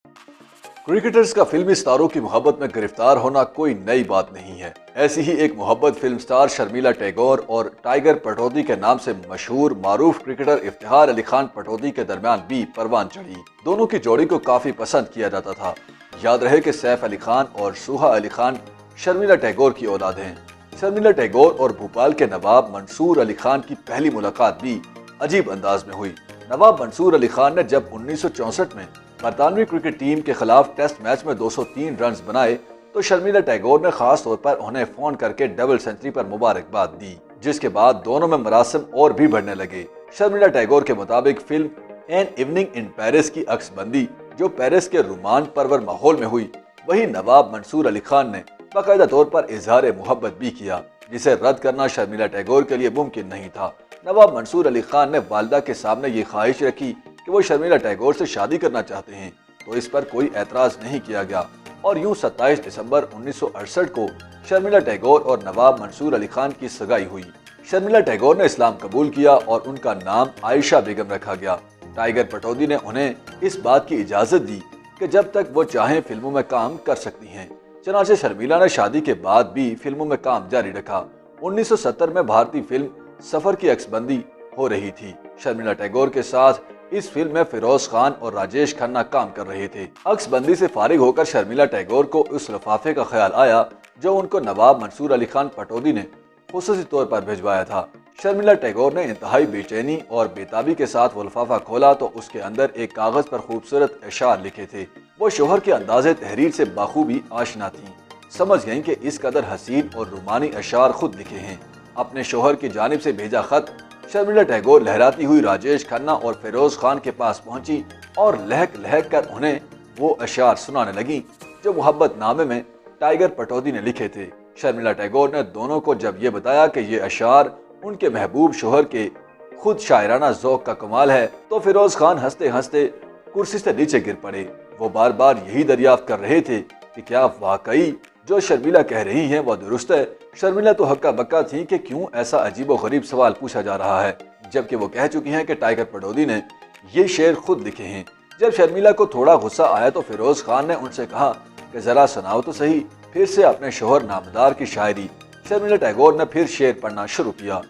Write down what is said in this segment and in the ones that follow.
Cricketers का फिल्मी स्टारों की मोहब्बत में गिरफ्तार होना कोई नई बात नहीं है। ऐसी ही एक मोहब्बत फिल्म स्टार शर्मिला टैगोर और टाइगर पटौदी के नाम से मशहूर मारूफ क्रिकेटर इफ्तिखार अली खान पटौदी के दरमियान भी परवान चढ़ी। दोनों की जोड़ी को काफी पसंद किया जाता था। याद रहे कि सैफ अली खान और सुहा अली खान शर्मिला टैगोर की औलाद हैं। शर्मिला टैगोर और भोपाल के नवाब मंसूर अली खान की पहली मुलाकात भी अजीब अंदाज में हुई। नवाब मंसूर अली खान ने जब 1964 में बरतानवी क्रिकेट टीम के खिलाफ टेस्ट मैच में 203 रन बनाए तो शर्मिला टैगोर ने खास तौर पर उन्हें फोन करके डबल सेंचुरी पर मुबारकबाद दी, जिसके बाद दोनों में मरासिम और भी बढ़ने लगे। शर्मिला टैगोर के मुताबिक film an evening in Paris की अक्सबंदी जो पेरिस के रोमांच परवर माहौल में हुई, वही नवाब मंसूर अली खान ने बाकायदा तौर पर इजहार मोहब्बत भी किया, जिसे रद्द करना शर्मिला टैगोर के लिए मुमकिन नहीं था। नवाब मंसूर अली खान ने वालिदा के सामने ये ख्वाहिश रखी कि वो शर्मिला टैगोर से शादी करना चाहते हैं, तो इस पर कोई एतराज नहीं किया गया और यूं 27 दिसंबर 1968 को शर्मिला टैगोर और नवाब मंसूर अली खान की सगाई हुई। शर्मिला टैगोर ने इस्लाम कबूल किया और उनका नाम आयशा बेगम रखा गया। टाइगर पटौदी ने उन्हें इस बात की इजाजत दी कि जब तक वो चाहें फिल्मों में काम कर सकती हैं। चनाचे शर्मिला ने शादी के बाद भी फिल्मों में काम जारी रखा। 1970 में भारतीय फिल्म सफर की अक्सबंदी हो रही थी। शर्मिला टैगोर के साथ इस फिल्म में फिरोज खान और राजेश खन्ना काम कर रहे थे। अक्सबंदी से फारिग होकर शर्मिला टैगोर को उस लिफाफे का ख्याल आया जो उनको नवाब मंसूर अली खान पटौदी ने खुसूसी तौर पर भिजवाया था। शर्मिला टैगोर ने इंतहाई बेचैनी और बेताबी के साथ वो लिफाफा खोला तो उसके अंदर एक कागज पर खूबसूरत अशार लिखे थे। वो शोहर के अंदाजे तहरीर से बाखूबी आशना थी। समझ गईं कि इस कदर हसीन और रूमानी अशार खुद लिखे हैं। अपने शोहर की जानिब से भेजा खत शर्मिला टैगोर लहराती हुई राजेश खन्ना और फिरोज खान के पास पहुंची और लहक लहक कर उन्हें वो अशार सुनाने लगी जो मोहब्बत नामे में टाइगर पटौदी ने लिखे थे। शर्मिला टैगोर ने दोनों को जब ये बताया कि ये अशार उनके महबूब शोहर के खुद शायराना ज़ौक़ का कमाल है तो फिरोज खान हंसते हंसते कुर्सी से नीचे गिर पड़े। वो बार बार यही दरियाफ्त कर रहे थे कि क्या वाकई जो शर्मिला कह रही हैं वो दुरुस्त है। शर्मिला तो हक्का बक्का थी कि क्यों ऐसा अजीब और गरीब सवाल पूछा जा रहा है, जबकि वो कह चुकी हैं कि टाइगर पटौदी ने ये शेर खुद लिखे हैं। जब शर्मिला को थोड़ा गुस्सा आया तो फिरोज खान ने उनसे कहा कि जरा सुनाओ तो सही फिर से अपने शोहर नामदार की शायरी। शर्मिला टैगोर ने फिर शेर पढ़ना शुरू किया।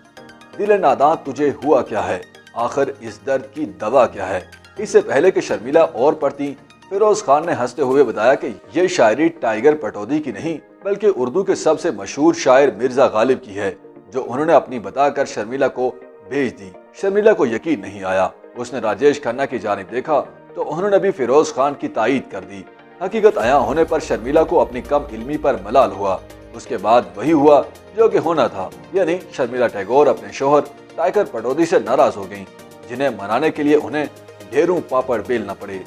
दिल नादां तुझे हुआ क्या है, आखिर इस दर्द की दवा क्या है। इससे पहले कि शर्मिला और पढ़ती, फिरोज खान ने हंसते हुए बताया कि ये शायरी टाइगर पटौदी की नहीं बल्कि उर्दू के सबसे मशहूर शायर मिर्जा गालिब की है, जो उन्होंने अपनी बताकर शर्मिला को भेज दी। शर्मिला को यकीन नहीं आया। उसने राजेश खन्ना की जानिब देखा तो उन्होंने भी फिरोज खान की तायीद कर दी। हकीकत आया होने पर शर्मिला को अपनी कम इल्मी पर मलाल हुआ। उसके बाद वही हुआ जो कि होना था, यानी शर्मिला टैगोर अपने शोहर टाइगर पटौदी से नाराज हो गईं, जिन्हें मनाने के लिए उन्हें ढेरों पापड़ बेलना पड़े।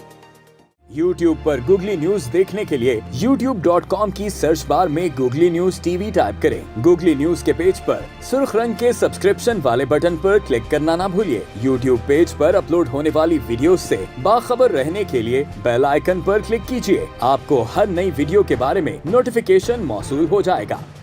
YouTube पर गूगली न्यूज देखने के लिए youtube.com की सर्च बार में गूगली न्यूज टीवी टाइप करें। गूगली न्यूज के पेज पर सुर्ख रंग के सब्सक्रिप्शन वाले बटन पर क्लिक करना ना भूलिए। YouTube पेज पर अपलोड होने वाली वीडियोस से बाखबर रहने के लिए बेल आइकन पर क्लिक कीजिए। आपको हर नई वीडियो के बारे में नोटिफिकेशन मौसूल हो जाएगा।